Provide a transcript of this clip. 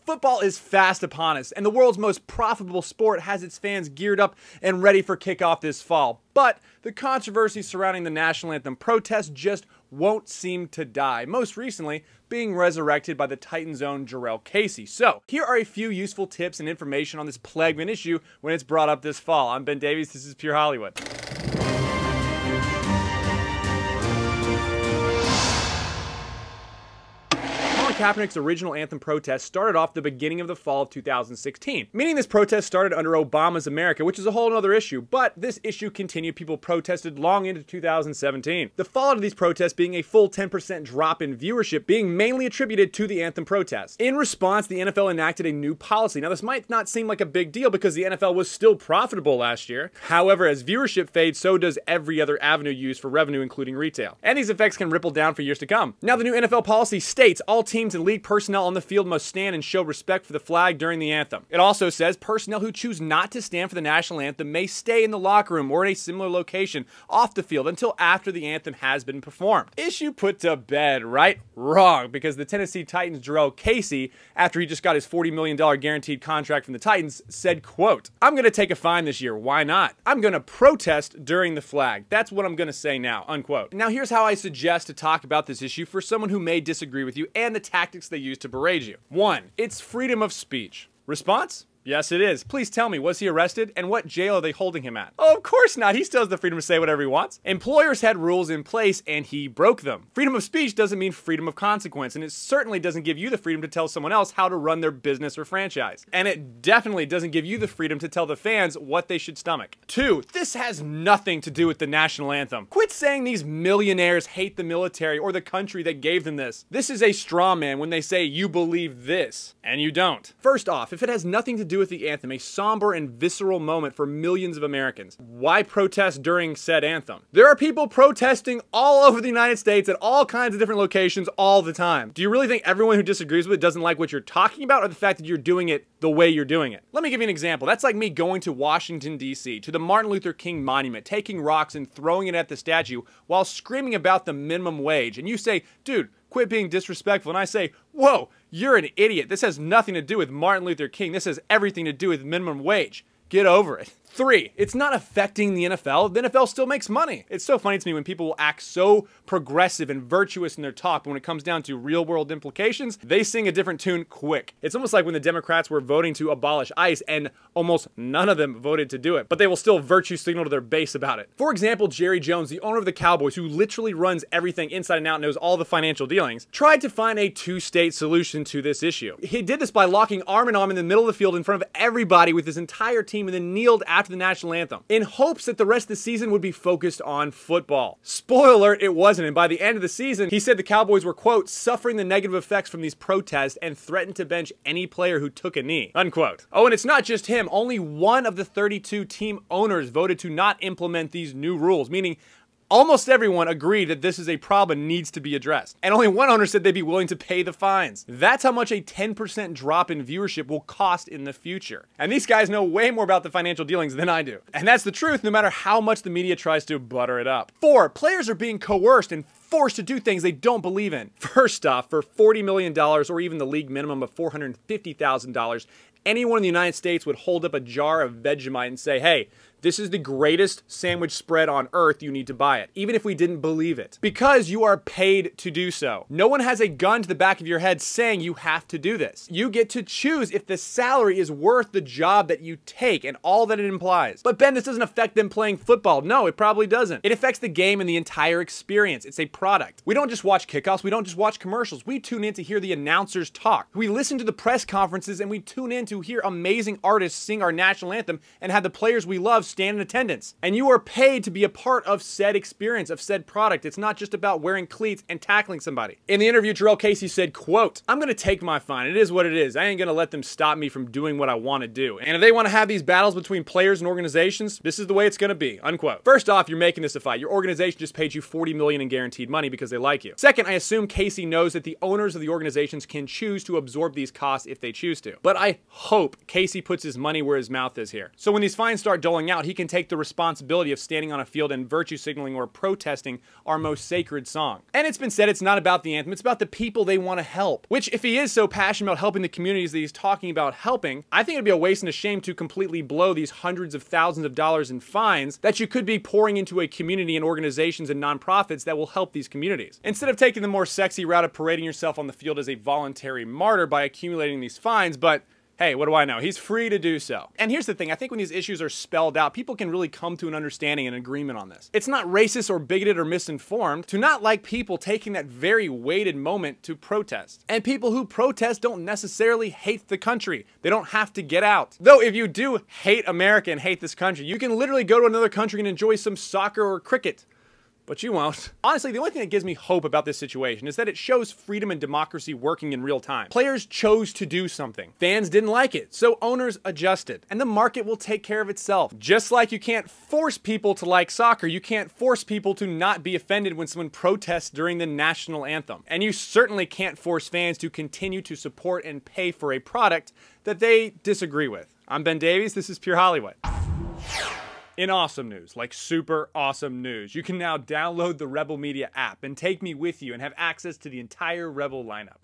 Football is fast upon us, and the world's most profitable sport has its fans geared up and ready for kickoff this fall. But the controversy surrounding the national anthem protest just won't seem to die, most recently being resurrected by the Titans' own Jurrell Casey. So, here are a few useful tips and information on this plaguing issue when it's brought up this fall. I'm Ben Davies, this is Pure Hollywood. Kaepernick's original anthem protest started off the beginning of the fall of 2016, meaning this protest started under Obama's America, which is a whole other issue, but this issue continued. People protested long into 2017. The fallout of these protests being a full 10% drop in viewership, being mainly attributed to the anthem protest. In response, the NFL enacted a new policy. Now, this might not seem like a big deal because the NFL was still profitable last year. However, as viewership fades, so does every other avenue used for revenue, including retail. And these effects can ripple down for years to come. Now, the new NFL policy states all teams and league personnel on the field must stand and show respect for the flag during the anthem. It also says personnel who choose not to stand for the national anthem may stay in the locker room or in a similar location off the field until after the anthem has been performed. Issue put to bed, right? Wrong, because the Tennessee Titans' Jurrell Casey, after he just got his $40 million guaranteed contract from the Titans, said, quote, "I'm going to take a fine this year. Why not? I'm going to protest during the flag. That's what I'm going to say now," unquote. Now, here's how I suggest to talk about this issue for someone who may disagree with you and the tactics they use to berate you. 1. It's freedom of speech. Response? Yes, it is. Please tell me, was he arrested? And what jail are they holding him at? Oh, of course not. He still has the freedom to say whatever he wants. Employers had rules in place and he broke them. Freedom of speech doesn't mean freedom of consequence, and it certainly doesn't give you the freedom to tell someone else how to run their business or franchise. And it definitely doesn't give you the freedom to tell the fans what they should stomach. 2. This has nothing to do with the national anthem. Quit saying these millionaires hate the military or the country that gave them this. This is a straw man when they say you believe this, and you don't. First off, if it has nothing to do with the anthem, a somber and visceral moment for millions of Americans, why protest during said anthem? There are people protesting all over the United States at all kinds of different locations all the time. Do you really think everyone who disagrees with it doesn't like what you're talking about, or the fact that you're doing it the way you're doing it? Let me give you an example. That's like me going to Washington, D.C., to the Martin Luther King Monument, taking rocks and throwing it at the statue while screaming about the minimum wage. And you say, dude, quit being disrespectful. And I say, whoa, you're an idiot. This has nothing to do with Martin Luther King. This has everything to do with minimum wage. Get over it. 3, it's not affecting the NFL. The NFL still makes money. It's so funny to me when people will act so progressive and virtuous in their talk, but when it comes down to real world implications, they sing a different tune quick. It's almost like when the Democrats were voting to abolish ICE and almost none of them voted to do it, but they will still virtue signal to their base about it. For example, Jerry Jones, the owner of the Cowboys, who literally runs everything inside and out and knows all the financial dealings, tried to find a two-state solution to this issue. He did this by locking arm in arm in the middle of the field in front of everybody with his entire team and then kneeled after the national anthem in hopes that the rest of the season would be focused on football. Spoiler alert, it wasn't, and by the end of the season, he said the Cowboys were, quote, suffering the negative effects from these protests and threatened to bench any player who took a knee, unquote. Oh, and it's not just him. Only one of the 32 team owners voted to not implement these new rules, meaning almost everyone agreed that this is a problem and needs to be addressed. And only one owner said they'd be willing to pay the fines. That's how much a 10% drop in viewership will cost in the future. And these guys know way more about the financial dealings than I do. And that's the truth, no matter how much the media tries to butter it up. 4, players are being coerced and forced to do things they don't believe in. First off, for $40 million or even the league minimum of $450,000, anyone in the United States would hold up a jar of Vegemite and say, hey, this is the greatest sandwich spread on earth, you need to buy it, even if we didn't believe it, because you are paid to do so. No one has a gun to the back of your head saying you have to do this. You get to choose if the salary is worth the job that you take and all that it implies. But Ben, this doesn't affect them playing football. No, it probably doesn't. It affects the game and the entire experience. It's a product. We don't just watch kickoffs. We don't just watch commercials. We tune in to hear the announcers talk. We listen to the press conferences and we tune in to hear amazing artists sing our national anthem and have the players we love stand in attendance. And you are paid to be a part of said experience, of said product. It's not just about wearing cleats and tackling somebody. In the interview, Jurrell Casey said, quote, "I'm gonna take my fine. It is what it is. I ain't gonna let them stop me from doing what I want to do. And if they want to have these battles between players and organizations, this is the way it's gonna be," unquote. First off, you're making this a fight. Your organization just paid you $40 million in guaranteed money because they like you. Second, I assume Casey knows that the owners of the organizations can choose to absorb these costs if they choose to. But I hope Casey puts his money where his mouth is here. So when these fines start doling out, out, he can take the responsibility of standing on a field and virtue signaling or protesting our most sacred song. And it's been said it's not about the anthem, it's about the people they want to help. Which, if he is so passionate about helping the communities that he's talking about helping, I think it'd be a waste and a shame to completely blow these hundreds of thousands of dollars in fines that you could be pouring into a community and organizations and nonprofits that will help these communities. Instead of taking the more sexy route of parading yourself on the field as a voluntary martyr by accumulating these fines, but hey, what do I know? He's free to do so. And here's the thing, I think when these issues are spelled out, people can really come to an understanding and agreement on this. It's not racist or bigoted or misinformed to not like people taking that very weighted moment to protest. And people who protest don't necessarily hate the country. They don't have to get out. Though if you do hate America and hate this country, you can literally go to another country and enjoy some soccer or cricket. But you won't. Honestly, the only thing that gives me hope about this situation is that it shows freedom and democracy working in real time. Players chose to do something. Fans didn't like it, so owners adjusted. And the market will take care of itself. Just like you can't force people to like soccer, you can't force people to not be offended when someone protests during the national anthem. And you certainly can't force fans to continue to support and pay for a product that they disagree with. I'm Ben Davies, this is Pure Hollywood. In awesome news, like super awesome news, you can now download the Rebel Media app and take me with you and have access to the entire Rebel lineup.